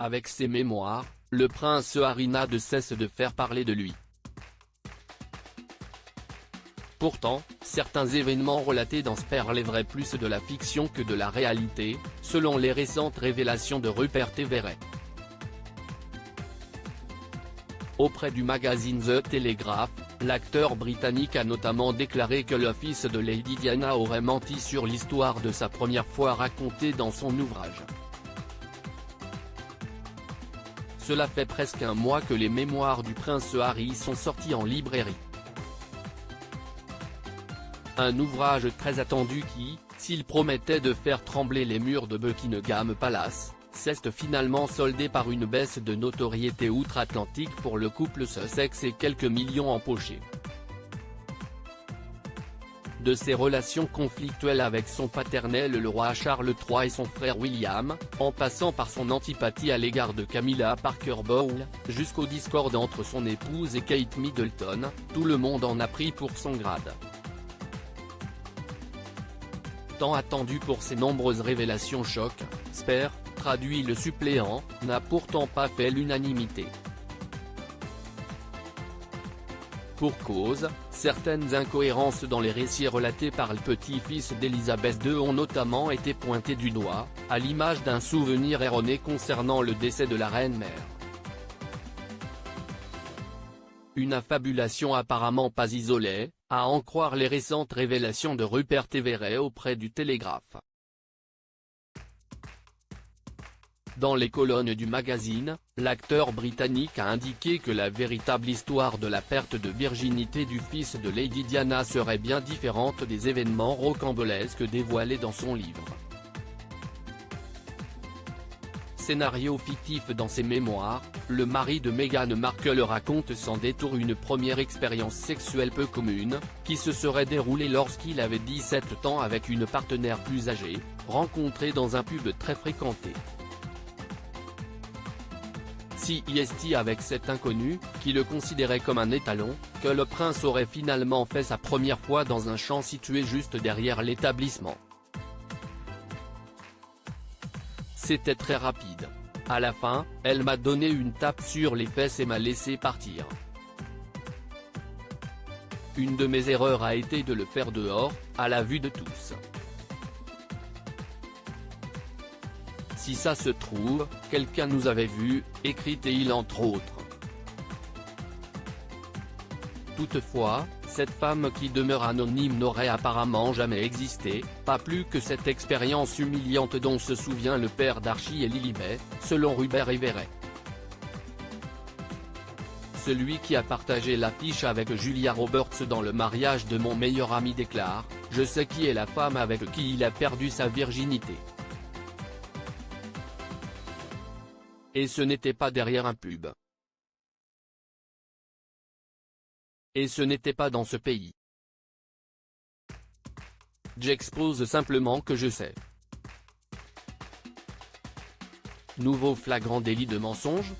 Avec ses mémoires, le prince Harry n'a de cesse de faire parler de lui. Pourtant, certains événements relatés dans Spare relèveraient plus de la fiction que de la réalité, selon les récentes révélations de Rupert Everett. Auprès du magazine The Telegraph, l'acteur britannique a notamment déclaré que le fils de Lady Diana aurait menti sur l'histoire de sa première fois racontée dans son ouvrage. Cela fait presque un mois que les mémoires du prince Harry sont sortis en librairie. Un ouvrage très attendu qui, s'il promettait de faire trembler les murs de Buckingham Palace, s'est finalement soldé par une baisse de notoriété outre-Atlantique pour le couple Sussex et quelques millions empochés. De ses relations conflictuelles avec son paternel le roi Charles III et son frère William, en passant par son antipathie à l'égard de Camilla Parker Bowles, jusqu'aux discordes entre son épouse et Kate Middleton, tout le monde en a pris pour son grade. Tant attendu pour ses nombreuses révélations choc, Spare, traduit le suppléant, n'a pourtant pas fait l'unanimité. Pour cause, certaines incohérences dans les récits relatés par le petit-fils d'Elisabeth II ont notamment été pointées du doigt, à l'image d'un souvenir erroné concernant le décès de la reine-mère. Une affabulation apparemment pas isolée, à en croire les récentes révélations de Rupert Everett auprès du Télégraphe. Dans les colonnes du magazine, l'acteur britannique a indiqué que la véritable histoire de la perte de virginité du fils de Lady Diana serait bien différente des événements rocambolesques dévoilés dans son livre. Scénario fictif dans ses mémoires, le mari de Meghan Markle raconte sans détour une première expérience sexuelle peu commune, qui se serait déroulée lorsqu'il avait 17 ans avec une partenaire plus âgée, rencontrée dans un pub très fréquenté. C'est avec cet inconnu, qui le considérait comme un étalon, que le prince aurait finalement fait sa première fois dans un champ situé juste derrière l'établissement. C'était très rapide. À la fin, elle m'a donné une tape sur les fesses et m'a laissé partir. Une de mes erreurs a été de le faire dehors, à la vue de tous. Si ça se trouve, quelqu'un nous avait vus, écritait-il entre autres. Toutefois, cette femme qui demeure anonyme n'aurait apparemment jamais existé, pas plus que cette expérience humiliante dont se souvient le père d'Archie et Lilibet, selon Rupert Everett. Celui qui a partagé l'affiche avec Julia Roberts dans le mariage de mon meilleur ami déclare « Je sais qui est la femme avec qui il a perdu sa virginité. Et ce n'était pas derrière un pub. Et ce n'était pas dans ce pays. J'expose simplement que je sais. » Nouveau flagrant délit de mensonge.